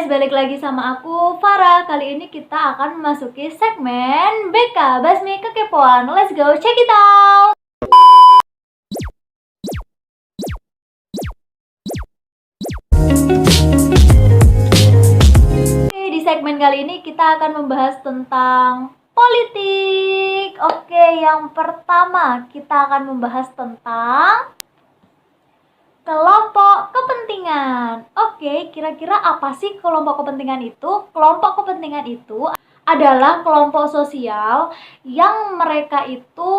guys, balik lagi sama aku, Farah. Kali ini kita akan memasuki segmen BK Basmi Kekepoan. Let's go, check it out! Di segmen kali ini kita akan membahas tentang politik. Oke, yang pertama kita akan membahas tentang kelompok kepentingan. Oke, kira-kira apa sih kelompok kepentingan itu? Kelompok kepentingan itu adalah kelompok sosial yang mereka itu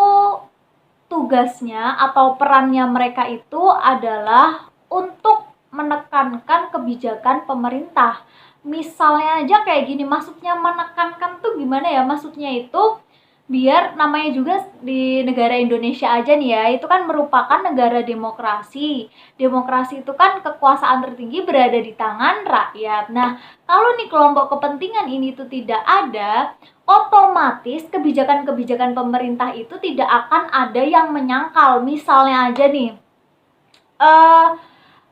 tugasnya atau perannya mereka itu adalah untuk menekankan kebijakan pemerintah. Misalnya aja kayak gini, maksudnya menekankan tuh gimana ya? Maksudnya itu biar namanya juga di negara Indonesia aja nih ya, itu kan merupakan negara demokrasi. Demokrasi itu kan kekuasaan tertinggi berada di tangan rakyat. Nah, kalau nih kelompok kepentingan ini tuh tidak ada, otomatis kebijakan-kebijakan pemerintah itu tidak akan ada yang menyangkal. Misalnya aja nih,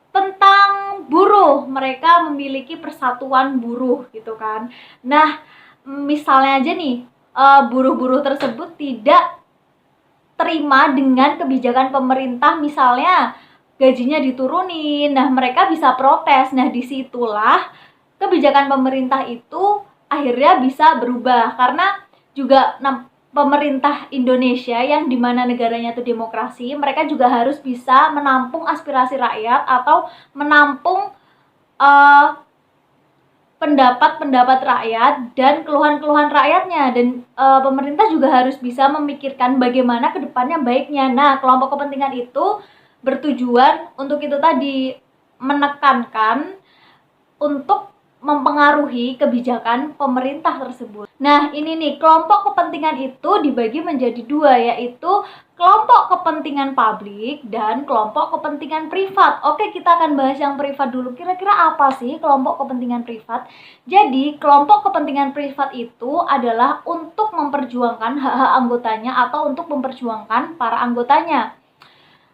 tentang buruh, mereka memiliki persatuan buruh gitu kan. Nah, misalnya aja nih, buruh-buruh tersebut tidak terima dengan kebijakan pemerintah, misalnya gajinya diturunin. Nah, mereka bisa protes. Nah, disitulah kebijakan pemerintah itu akhirnya bisa berubah, karena juga pemerintah Indonesia yang dimana negaranya itu demokrasi, mereka juga harus bisa menampung aspirasi rakyat atau menampung pendapat-pendapat rakyat dan keluhan-keluhan rakyatnya, dan pemerintah juga harus bisa memikirkan bagaimana kedepannya baiknya. Nah, kelompok kepentingan itu bertujuan untuk itu tadi, menekankan untuk mempengaruhi kebijakan pemerintah tersebut. Nah, ini nih, kelompok kepentingan itu dibagi menjadi dua, yaitu kelompok kepentingan publik dan kelompok kepentingan privat. Oke, kita akan bahas yang privat dulu. Kira-kira apa sih kelompok kepentingan privat? Jadi, kelompok kepentingan privat itu adalah untuk memperjuangkan hak-hak anggotanya atau untuk memperjuangkan para anggotanya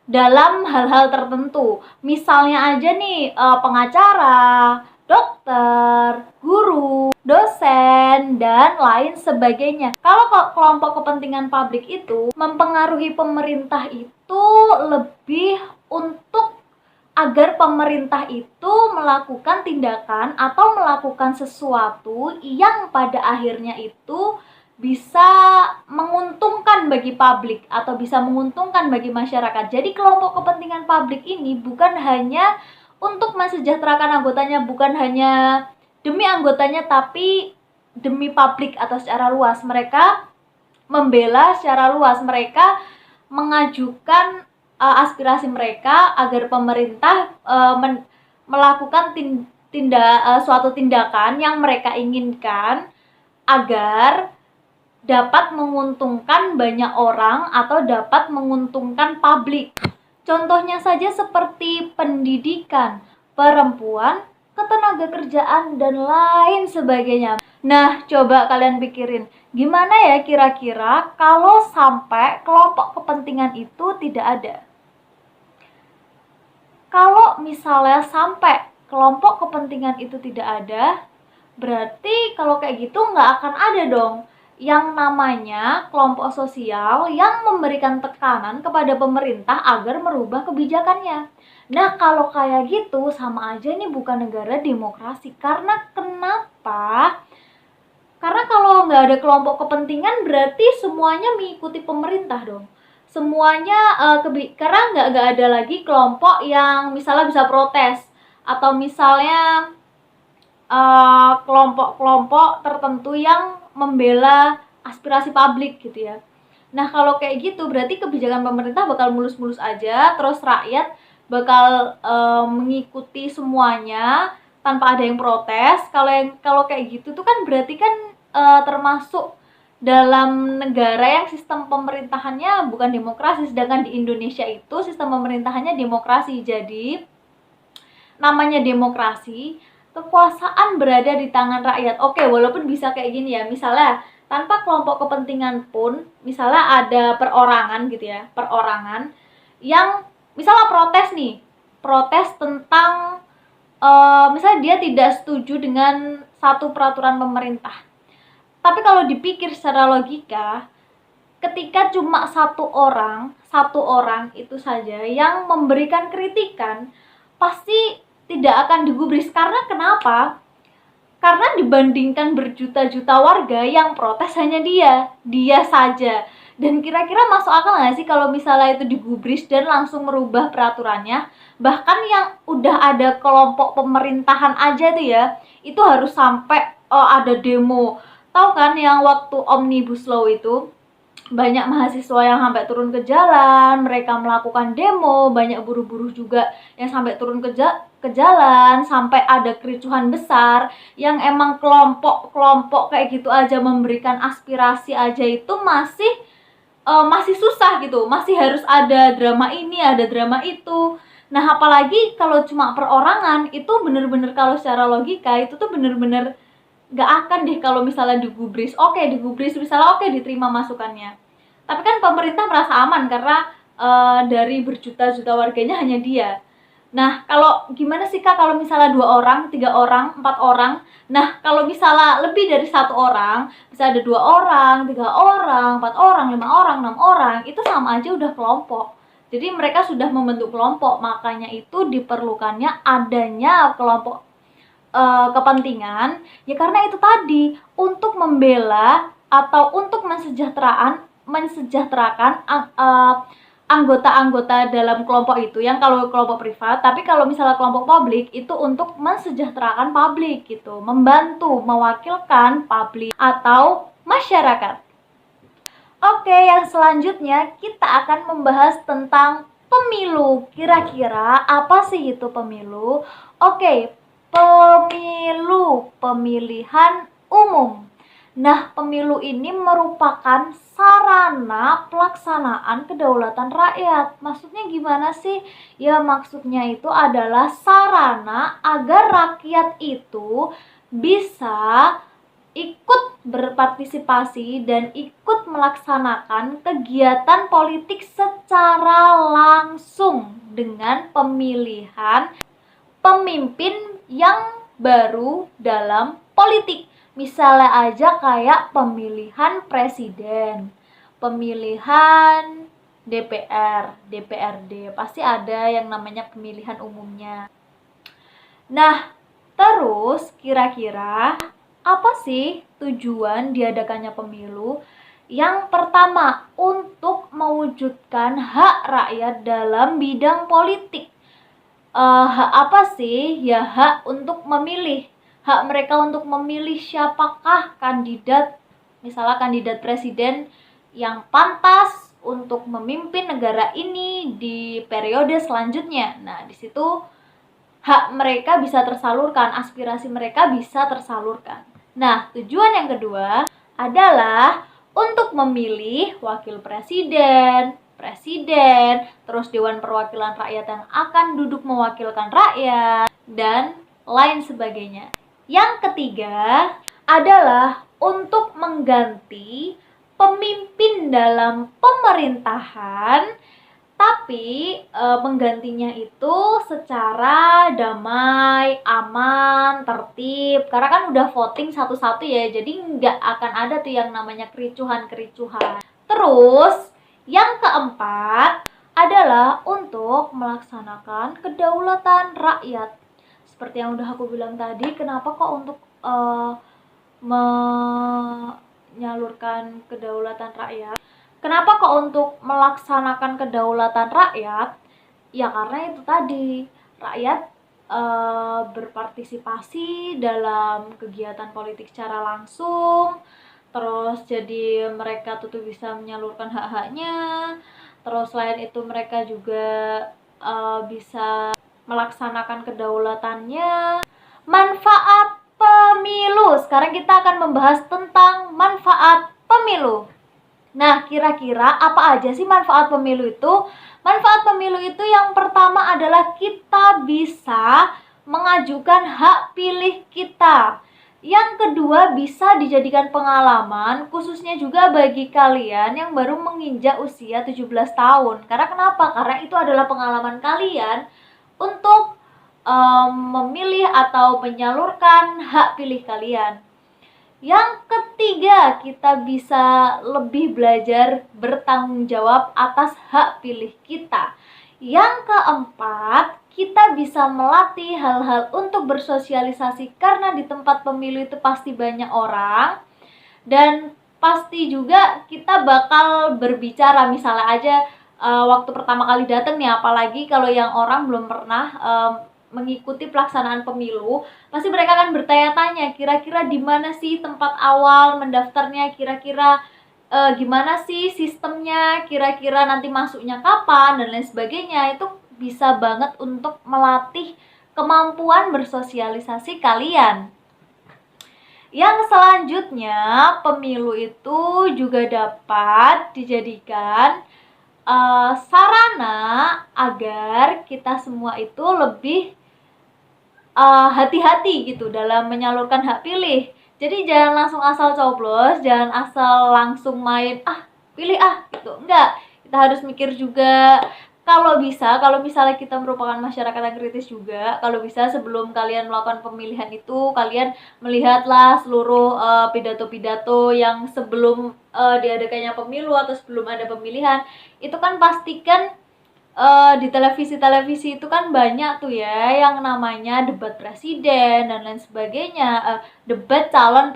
dalam hal-hal tertentu. Misalnya aja nih, pengacara, dokter, guru, dosen, dan lain sebagainya. Kalau kelompok kepentingan publik itu mempengaruhi pemerintah itu lebih untuk agar pemerintah itu melakukan tindakan atau melakukan sesuatu yang pada akhirnya itu bisa menguntungkan bagi publik atau bisa menguntungkan bagi masyarakat. Jadi kelompok kepentingan publik ini bukan hanya untuk mensejahterakan anggotanya, bukan hanya demi anggotanya, tapi demi publik atau secara luas. Mereka membela secara luas, mereka mengajukan aspirasi mereka agar pemerintah melakukan suatu tindakan yang mereka inginkan agar dapat menguntungkan banyak orang atau dapat menguntungkan publik. Contohnya saja seperti pendidikan, perempuan, ketenagakerjaan, dan lain sebagainya. Nah, coba kalian pikirin, gimana ya kira-kira kalau sampai kelompok kepentingan itu tidak ada? Kalau misalnya sampai kelompok kepentingan itu tidak ada, berarti kalau kayak gitu nggak akan ada dong yang namanya kelompok sosial yang memberikan tekanan kepada pemerintah agar merubah kebijakannya. Nah, kalau kayak gitu sama aja ini bukan negara demokrasi. Karena kenapa? Karena kalau nggak ada kelompok kepentingan berarti semuanya mengikuti pemerintah dong. Semuanya karena nggak ada lagi kelompok yang misalnya bisa protes, atau misalnya kelompok-kelompok tertentu yang membela aspirasi publik gitu ya. Nah, kalau kayak gitu berarti kebijakan pemerintah bakal mulus-mulus aja, terus rakyat bakal mengikuti semuanya tanpa ada yang protes. Kalau kayak gitu tuh kan berarti kan termasuk dalam negara yang sistem pemerintahannya bukan demokrasi, sedangkan di Indonesia itu sistem pemerintahannya demokrasi. Jadi namanya demokrasi, kekuasaan berada di tangan rakyat. Oke, walaupun bisa kayak gini ya, misalnya tanpa kelompok kepentingan pun, misalnya ada perorangan gitu ya, perorangan yang misalnya protes nih, protes tentang misalnya dia tidak setuju dengan satu peraturan pemerintah. Tapi kalau dipikir secara logika, ketika cuma satu orang itu saja yang memberikan kritikan, pasti tidak akan digubris. Karena kenapa? Karena dibandingkan berjuta-juta warga yang protes hanya dia saja. Dan kira-kira masuk akal nggak sih kalau misalnya itu digubris dan langsung merubah peraturannya? Bahkan yang udah ada kelompok pemerintahan aja tuh ya, itu harus sampai ada demo. Tahu kan yang waktu Omnibus Law itu, banyak mahasiswa yang sampai turun ke jalan, mereka melakukan demo, banyak buruh-buruh juga yang sampai turun ke jalan, sampai ada kericuhan besar, yang emang kelompok-kelompok kayak gitu aja memberikan aspirasi aja itu masih susah gitu, masih harus ada drama ini, ada drama itu. Nah, apalagi kalau cuma perorangan, itu bener-bener kalau secara logika itu tuh bener-bener nggak akan deh kalau misalnya digubris. Oke, digubris misalnya, oke, diterima masukannya. Tapi kan pemerintah merasa aman karena dari berjuta-juta warganya hanya dia. Nah, kalau gimana sih Kak kalau misalnya 2 orang, 3 orang, 4 orang? Nah, kalau misalnya lebih dari 1 orang, bisa ada 2 orang, 3 orang, 4 orang, 5 orang, 6 orang, itu sama aja udah kelompok. Jadi mereka sudah membentuk kelompok, makanya itu diperlukannya adanya kelompok kepentingan, ya karena itu tadi, untuk membela atau untuk mensejahterakan anggota-anggota dalam kelompok itu, yang kalau kelompok privat. Tapi kalau misalnya kelompok publik itu untuk mensejahterakan publik gitu, membantu mewakilkan publik atau masyarakat. Oke, yang selanjutnya kita akan membahas tentang pemilu. Kira-kira apa sih itu pemilu? Oke, pemilu, pemilihan umum. Nah, pemilu ini merupakan sarana pelaksanaan kedaulatan rakyat. Maksudnya gimana sih? Ya, maksudnya itu adalah sarana agar rakyat itu bisa ikut berpartisipasi dan ikut melaksanakan kegiatan politik secara langsung dengan pemilihan pemimpin yang baru dalam politik. Misalnya aja kayak pemilihan presiden, pemilihan DPR, DPRD, pasti ada yang namanya pemilihan umumnya. Nah, terus kira-kira apa sih tujuan diadakannya pemilu? Yang pertama, untuk mewujudkan hak rakyat dalam bidang politik. Hak apa sih? Ya hak untuk memilih. Hak mereka untuk memilih siapakah kandidat, misalnya kandidat presiden yang pantas untuk memimpin negara ini di periode selanjutnya. Nah, di situ hak mereka bisa tersalurkan, aspirasi mereka bisa tersalurkan. Nah, tujuan yang kedua adalah untuk memilih wakil presiden, terus Dewan Perwakilan Rakyat yang akan duduk mewakilkan rakyat, dan lain sebagainya. Yang ketiga adalah untuk mengganti pemimpin dalam pemerintahan, tapi menggantinya itu secara damai, aman, tertib. Karena kan udah voting satu-satu ya, jadi nggak akan ada tuh yang namanya kericuhan-kericuhan. Terus, yang keempat adalah untuk melaksanakan kedaulatan rakyat. Seperti yang udah aku bilang tadi, kenapa kok untuk menyalurkan kedaulatan rakyat? Kenapa kok untuk melaksanakan kedaulatan rakyat? Ya karena itu tadi, rakyat berpartisipasi dalam kegiatan politik secara langsung, terus jadi mereka tuh bisa menyalurkan hak-haknya, terus selain itu mereka juga bisa melaksanakan kedaulatannya. Manfaat pemilu. Sekarang kita akan membahas tentang manfaat pemilu. Nah, kira-kira apa aja sih manfaat pemilu itu? Manfaat pemilu itu yang pertama adalah kita bisa mengajukan hak pilih kita. Yang kedua, bisa dijadikan pengalaman, khususnya juga bagi kalian yang baru menginjak usia 17 tahun. Karena kenapa? Karena itu adalah pengalaman kalian untuk memilih atau menyalurkan hak pilih kalian. Yang ketiga, kita bisa lebih belajar bertanggung jawab atas hak pilih kita. Yang keempat, kita bisa melatih hal-hal untuk bersosialisasi karena di tempat pemilu itu pasti banyak orang. Dan pasti juga kita bakal berbicara, misalnya aja waktu pertama kali datang nih, apalagi kalau yang orang belum pernah mengikuti pelaksanaan pemilu, pasti mereka akan bertanya-tanya, kira-kira di mana sih tempat awal mendaftarnya, kira-kira gimana sih sistemnya, kira-kira nanti masuknya kapan, dan lain sebagainya. Itu bisa banget untuk melatih kemampuan bersosialisasi kalian. Yang selanjutnya, pemilu itu juga dapat dijadikan sarana agar kita semua itu lebih hati-hati gitu dalam menyalurkan hak pilih. Jadi jangan langsung asal coblos, jangan asal langsung main pilih gitu. Enggak, kita harus mikir juga. Kalau misalnya kita merupakan masyarakat yang kritis juga, kalau bisa sebelum kalian melakukan pemilihan itu, kalian melihatlah seluruh pidato-pidato yang sebelum diadakannya pemilu atau sebelum ada pemilihan. Itu kan pastikan di televisi itu kan banyak tuh ya yang namanya debat presiden dan lain sebagainya, debat calon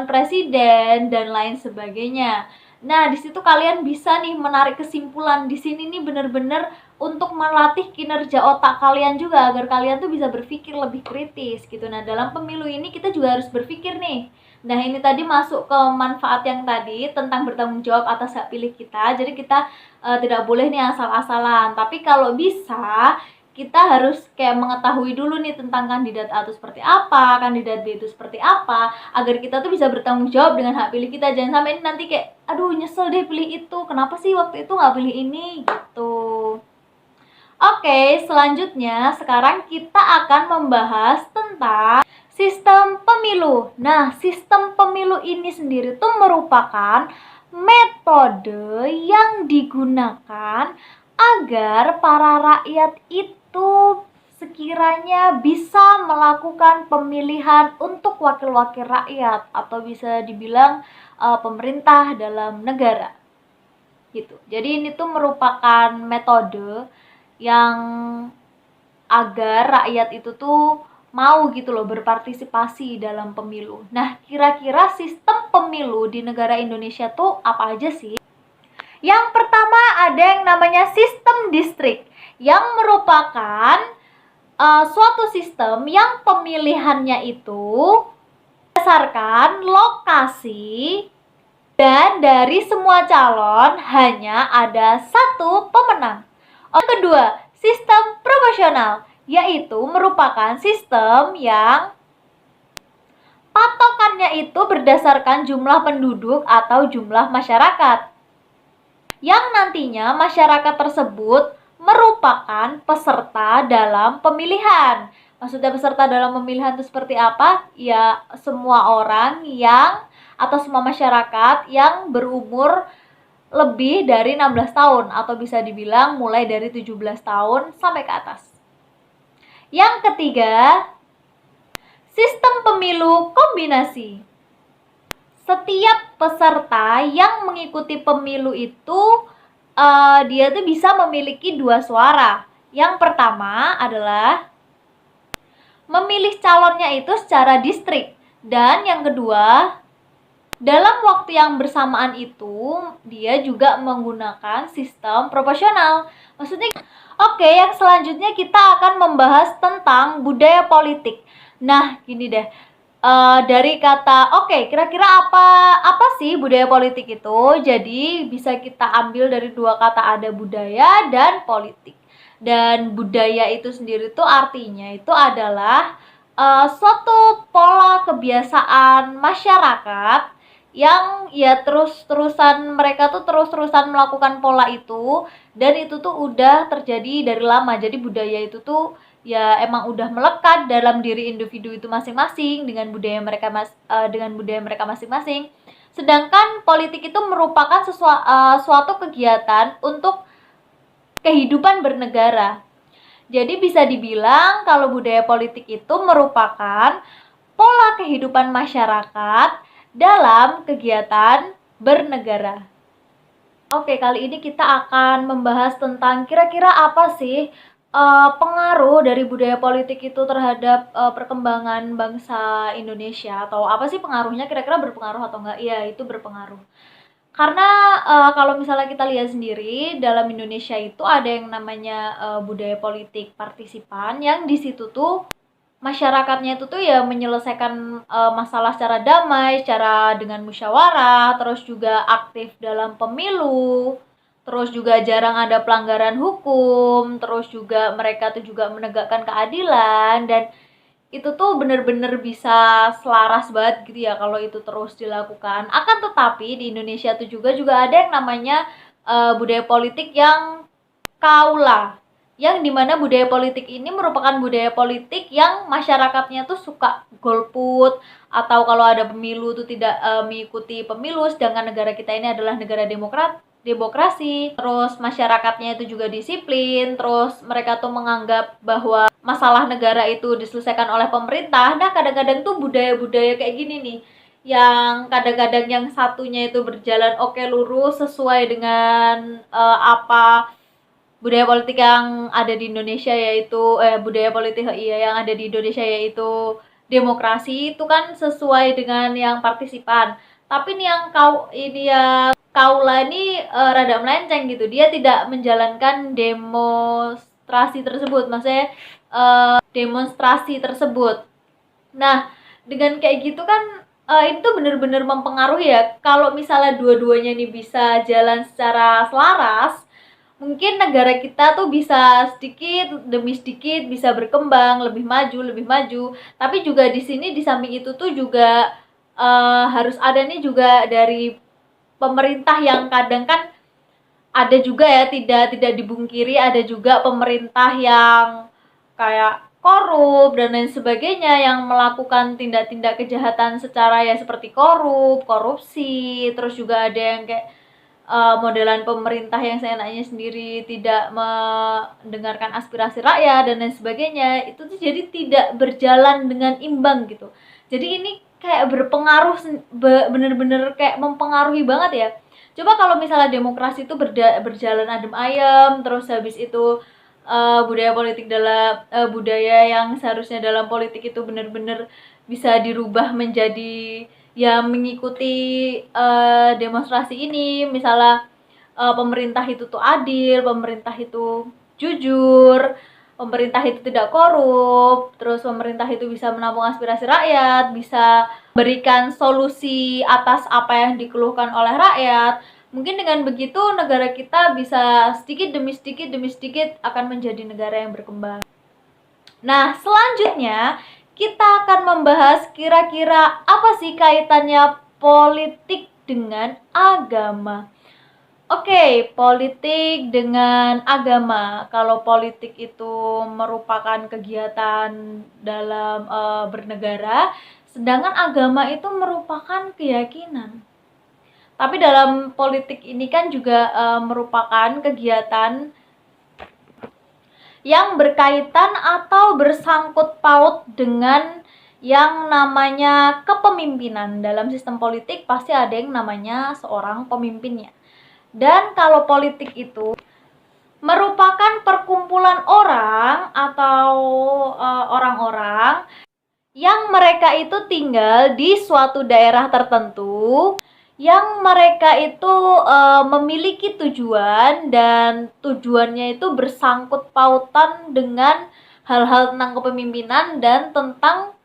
presiden dan lain sebagainya. Nah, di situ kalian bisa nih menarik kesimpulan. Di sini nih bener-bener untuk melatih kinerja otak kalian juga agar kalian tuh bisa berpikir lebih kritis gitu. Nah, dalam pemilu ini kita juga harus berpikir nih. Nah, ini tadi masuk ke manfaat yang tadi tentang bertanggung jawab atas hak pilih kita. Jadi kita tidak boleh nih asal-asalan. Tapi kalau bisa, kita harus kayak mengetahui dulu nih tentang kandidat A itu seperti apa, kandidat B itu seperti apa, agar kita tuh bisa bertanggung jawab dengan hak pilih kita. Jangan sampai ini nanti kayak, aduh nyesel deh pilih itu, kenapa sih waktu itu nggak pilih ini, gitu. Oke, selanjutnya sekarang kita akan membahas tentang sistem pemilu. Nah, sistem pemilu ini sendiri tuh merupakan metode yang digunakan agar para rakyat itu sekiranya bisa melakukan pemilihan untuk wakil-wakil rakyat atau bisa dibilang pemerintah dalam negara gitu. Jadi ini tuh merupakan metode yang agar rakyat itu tuh mau gitu loh berpartisipasi dalam pemilu. Nah, kira-kira sistem pemilu di negara Indonesia tuh apa aja sih? Yang pertama ada yang namanya sistem distrik, yang merupakan suatu sistem yang pemilihannya itu berdasarkan lokasi dan dari semua calon hanya ada satu pemenang. Yang kedua, sistem proporsional, yaitu merupakan sistem yang patokannya itu berdasarkan jumlah penduduk atau jumlah masyarakat, yang nantinya masyarakat tersebut merupakan peserta dalam pemilihan. Maksudnya peserta dalam pemilihan itu seperti apa? Ya, semua orang yang atau semua masyarakat yang berumur lebih dari 16 tahun atau bisa dibilang mulai dari 17 tahun sampai ke atas. Yang ketiga, sistem pemilu kombinasi. Setiap peserta yang mengikuti pemilu itu dia tuh bisa memiliki dua suara. Yang pertama adalah memilih calonnya itu secara distrik, dan yang kedua dalam waktu yang bersamaan itu dia juga menggunakan sistem proporsional. Maksudnya, oke, yang selanjutnya kita akan membahas tentang budaya politik. Nah, gini deh. Dari kata, kira-kira apa sih budaya politik itu? Jadi bisa kita ambil dari dua kata, ada budaya dan politik. Dan budaya itu sendiri tuh artinya itu adalah suatu pola kebiasaan masyarakat yang ya mereka tuh terus-terusan melakukan pola itu, dan itu tuh udah terjadi dari lama. Jadi budaya itu tuh ya emang udah melekat dalam diri individu itu masing-masing dengan budaya mereka masing-masing. Sedangkan politik itu merupakan suatu kegiatan untuk kehidupan bernegara. Jadi bisa dibilang kalau budaya politik itu merupakan pola kehidupan masyarakat dalam kegiatan bernegara. Oke, kali ini kita akan membahas tentang kira-kira apa sih pengaruh dari budaya politik itu terhadap perkembangan bangsa Indonesia, atau apa sih pengaruhnya, kira-kira berpengaruh atau enggak? Iya, itu berpengaruh. Karena kalau misalnya kita lihat sendiri dalam Indonesia itu ada yang namanya budaya politik partisipan, yang di situ tuh masyarakatnya itu tuh ya menyelesaikan masalah secara damai, secara dengan musyawarah, terus juga aktif dalam pemilu, terus juga jarang ada pelanggaran hukum, terus juga mereka tuh juga menegakkan keadilan, dan itu tuh bener-bener bisa selaras banget gitu ya kalau itu terus dilakukan. Akan tetapi di Indonesia tuh juga ada yang namanya budaya politik yang kaula, yang dimana budaya politik ini merupakan budaya politik yang masyarakatnya tuh suka golput, atau kalau ada pemilu tuh tidak mengikuti pemilu, sedangkan negara kita ini adalah negara demokrasi, terus masyarakatnya itu juga disiplin, terus mereka tuh menganggap bahwa masalah negara itu diselesaikan oleh pemerintah. Nah, kadang-kadang tuh budaya-budaya kayak gini nih, yang kadang-kadang yang satunya itu berjalan oke lurus sesuai dengan apa budaya politik yang ada di Indonesia, yaitu budaya politik yang ada di Indonesia yaitu demokrasi, itu kan sesuai dengan yang partisipan. Tapi nih yang kaula ini rada melenceng gitu. Dia tidak menjalankan demonstrasi tersebut, maksudnya demonstrasi tersebut. Nah, dengan kayak gitu kan itu benar-benar mempengaruhi ya. Kalau misalnya dua-duanya nih bisa jalan secara selaras, mungkin negara kita tuh bisa sedikit demi sedikit bisa berkembang, lebih maju. Tapi juga di sini di samping itu tuh juga harus ada nih juga dari pemerintah, yang kadang kan ada juga ya, tidak dibungkiri, ada juga pemerintah yang kayak korup dan lain sebagainya, yang melakukan tindak-tindak kejahatan secara ya seperti korupsi, terus juga ada yang kayak modelan pemerintah yang seenaknya sendiri, tidak mendengarkan aspirasi rakyat dan lain sebagainya. Itu tuh jadi tidak berjalan dengan imbang gitu. Jadi ini kayak berpengaruh, bener-bener kayak mempengaruhi banget ya. Coba kalau misalnya demokrasi itu berjalan adem ayem, terus habis itu budaya politik dalam budaya yang seharusnya dalam politik itu benar-benar bisa dirubah menjadi ya mengikuti demonstrasi ini. Misalnya pemerintah itu tuh adil, pemerintah itu jujur, pemerintah itu tidak korup, terus pemerintah itu bisa menampung aspirasi rakyat, bisa berikan solusi atas apa yang dikeluhkan oleh rakyat. Mungkin dengan begitu negara kita bisa sedikit demi sedikit akan menjadi negara yang berkembang. Nah, selanjutnya kita akan membahas kira-kira apa sih kaitannya politik dengan agama. Oke, politik dengan agama. Kalau politik itu merupakan kegiatan dalam bernegara, sedangkan agama itu merupakan keyakinan. Tapi dalam politik ini kan juga merupakan kegiatan yang berkaitan atau bersangkut paut dengan yang namanya kepemimpinan. Dalam sistem politik pasti ada yang namanya seorang pemimpinnya. Dan kalau politik itu merupakan perkumpulan orang atau orang-orang yang mereka itu tinggal di suatu daerah tertentu, yang mereka itu memiliki tujuan, dan tujuannya itu bersangkut pautan dengan hal-hal tentang kepemimpinan dan tentang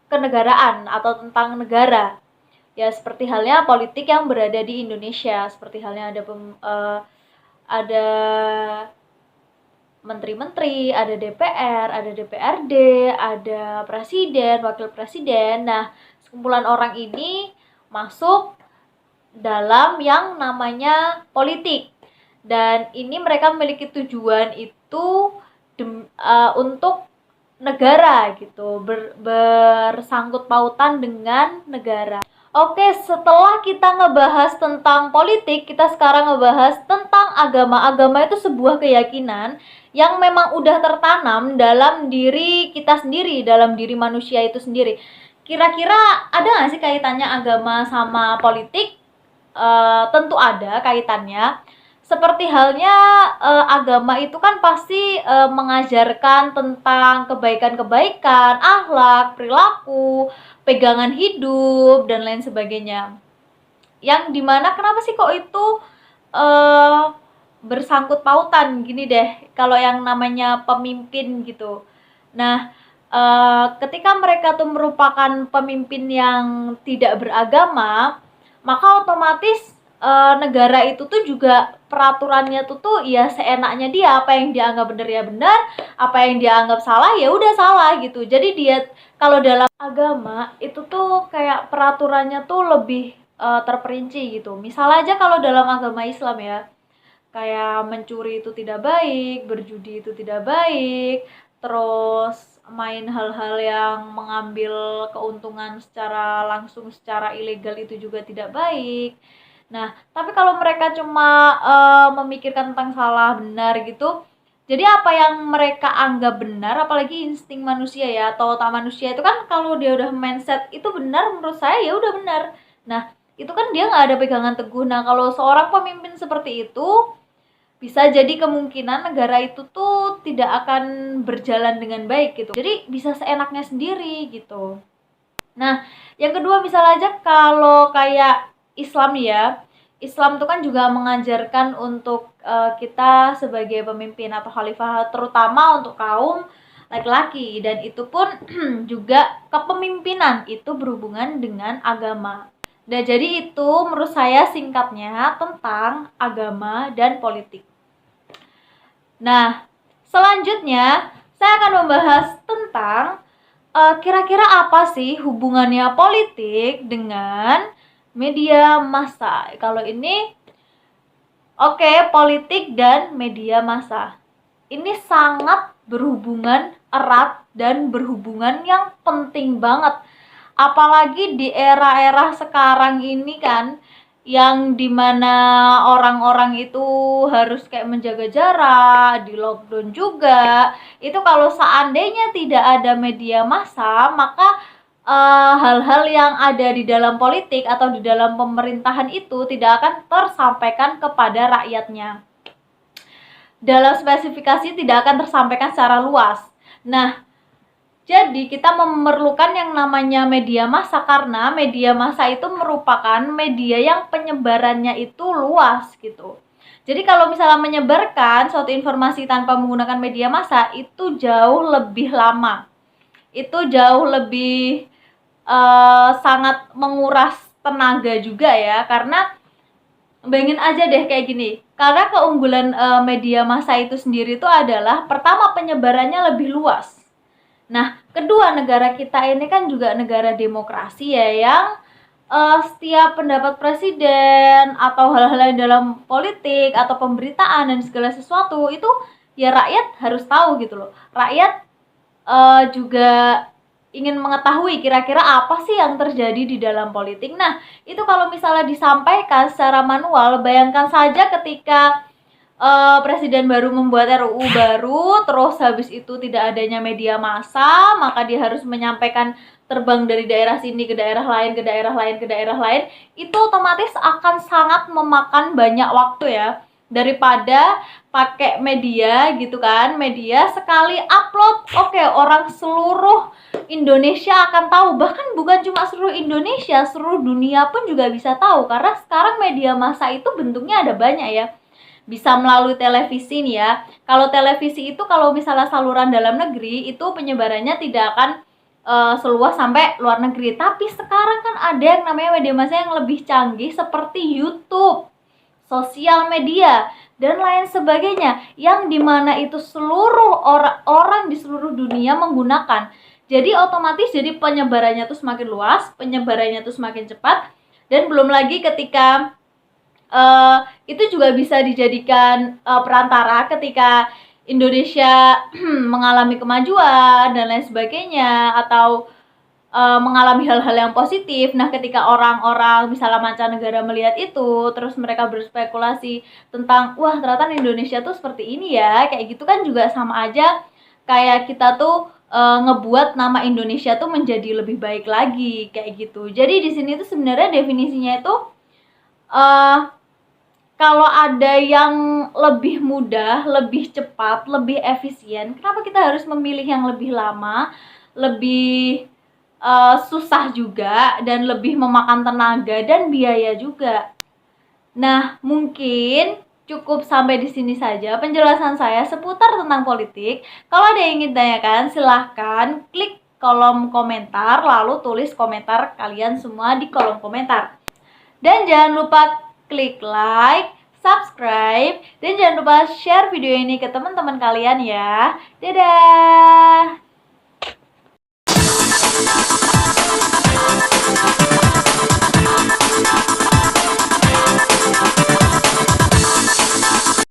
kenegaraan atau tentang negara. Ya seperti halnya politik yang berada di Indonesia, seperti halnya ada menteri-menteri, ada DPR, ada DPRD, ada presiden, wakil presiden. Nah, sekumpulan orang ini masuk dalam yang namanya politik. Dan ini mereka memiliki tujuan itu untuk negara gitu, bersangkut pautan dengan negara. Oke, setelah kita ngebahas tentang politik, kita sekarang ngebahas tentang agama. Agama itu sebuah keyakinan yang memang udah tertanam dalam diri kita sendiri, dalam diri manusia itu sendiri. Kira-kira ada nggak sih kaitannya agama sama politik? Tentu ada kaitannya. Seperti halnya agama itu kan pasti mengajarkan tentang kebaikan-kebaikan, akhlak, perilaku, pegangan hidup dan lain sebagainya. Yang dimana kenapa sih kok itu eh, bersangkut pautan gini deh, kalau yang namanya pemimpin gitu. Nah, ketika mereka tuh merupakan pemimpin yang tidak beragama, maka otomatis negara itu tuh juga peraturannya tuh ya seenaknya dia, apa yang dia anggap benar ya benar, apa yang dia anggap salah ya udah salah gitu. Jadi dia kalau dalam agama itu tuh kayak peraturannya tuh lebih terperinci gitu. Misal aja kalau dalam agama Islam ya, kayak mencuri itu tidak baik, berjudi itu tidak baik, terus main hal-hal yang mengambil keuntungan secara langsung, secara ilegal itu juga tidak baik. Nah, tapi kalau mereka cuma memikirkan tentang salah benar gitu, jadi apa yang mereka anggap benar, apalagi insting manusia ya, atau otak manusia itu kan kalau dia udah mindset itu benar, menurut saya ya udah benar. Nah, itu kan dia nggak ada pegangan teguh. Nah, kalau seorang pemimpin seperti itu, bisa jadi kemungkinan negara itu tuh tidak akan berjalan dengan baik gitu. Jadi bisa seenaknya sendiri gitu. Nah, yang kedua misal aja kalau kayak Islam ya, Islam tuh kan juga mengajarkan untuk kita sebagai pemimpin atau khalifah, terutama untuk kaum laki-laki, dan itu pun juga kepemimpinan itu berhubungan dengan agama. Nah, jadi itu menurut saya singkatnya tentang agama dan politik. Nah, selanjutnya saya akan membahas tentang kira-kira apa sih hubungannya politik dengan media massa. Kalau ini oke, politik dan media massa. Ini sangat berhubungan erat dan berhubungan yang penting banget. Apalagi di era-era sekarang ini kan, yang dimana orang-orang itu harus kayak menjaga jarak, di lockdown juga. Itu kalau seandainya tidak ada media massa, maka hal-hal yang ada di dalam politik atau di dalam pemerintahan itu tidak akan tersampaikan kepada rakyatnya. Dalam spesifikasi tidak akan tersampaikan secara luas. Nah, jadi kita memerlukan yang namanya media massa, karena media massa itu merupakan media yang penyebarannya itu luas gitu. Jadi kalau misalnya menyebarkan suatu informasi tanpa menggunakan media massa itu jauh lebih lama. Itu jauh lebih sangat menguras tenaga juga ya, karena bayangin aja deh kayak gini. Karena keunggulan media massa itu sendiri itu adalah pertama penyebarannya lebih luas. Nah, kedua, negara kita ini kan juga negara demokrasi ya, yang setiap pendapat presiden atau hal-hal yang dalam politik atau pemberitaan dan segala sesuatu itu ya rakyat harus tahu gitu loh. Rakyat juga ingin mengetahui kira-kira apa sih yang terjadi di dalam politik. Nah, itu kalau misalnya disampaikan secara manual, bayangkan saja ketika presiden baru membuat RUU baru, terus habis itu tidak adanya media massa, maka dia harus menyampaikan terbang dari daerah sini ke daerah lain, ke daerah lain, ke daerah lain, itu otomatis akan sangat memakan banyak waktu ya, daripada pakai media gitu kan. Media sekali upload, oke, orang seluruh Indonesia akan tahu, bahkan bukan cuma seluruh Indonesia, seluruh dunia pun juga bisa tahu, karena sekarang media massa itu bentuknya ada banyak ya. Bisa melalui televisi nih ya. Kalau televisi itu kalau misalnya saluran dalam negeri itu penyebarannya tidak akan seluas sampai luar negeri. Tapi sekarang kan ada yang namanya media massa yang lebih canggih seperti YouTube, sosial media, dan lain sebagainya, yang dimana itu seluruh orang di seluruh dunia menggunakan. Jadi otomatis jadi penyebarannya tuh semakin luas, penyebarannya tuh semakin cepat, dan belum lagi ketika itu juga bisa dijadikan perantara ketika Indonesia mengalami kemajuan dan lain sebagainya, atau mengalami hal-hal yang positif. Nah, ketika orang-orang misalnya mancanegara melihat itu, terus mereka berspekulasi tentang, wah ternyata Indonesia tuh seperti ini ya, kayak gitu kan juga sama aja kayak kita tuh ngebuat nama Indonesia tuh menjadi lebih baik lagi, kayak gitu. Jadi di sini tuh sebenarnya definisinya itu kalau ada yang lebih mudah, lebih cepat, lebih efisien, kenapa kita harus memilih yang lebih lama, lebih susah juga, dan lebih memakan tenaga dan biaya juga. Nah, mungkin cukup sampai di sini saja penjelasan saya seputar tentang politik. Kalau ada yang ingin tanyakan, silahkan klik kolom komentar, lalu tulis komentar kalian semua di kolom komentar. Dan jangan lupa klik like, subscribe, dan jangan lupa share video ini ke teman-teman kalian ya. Dadah!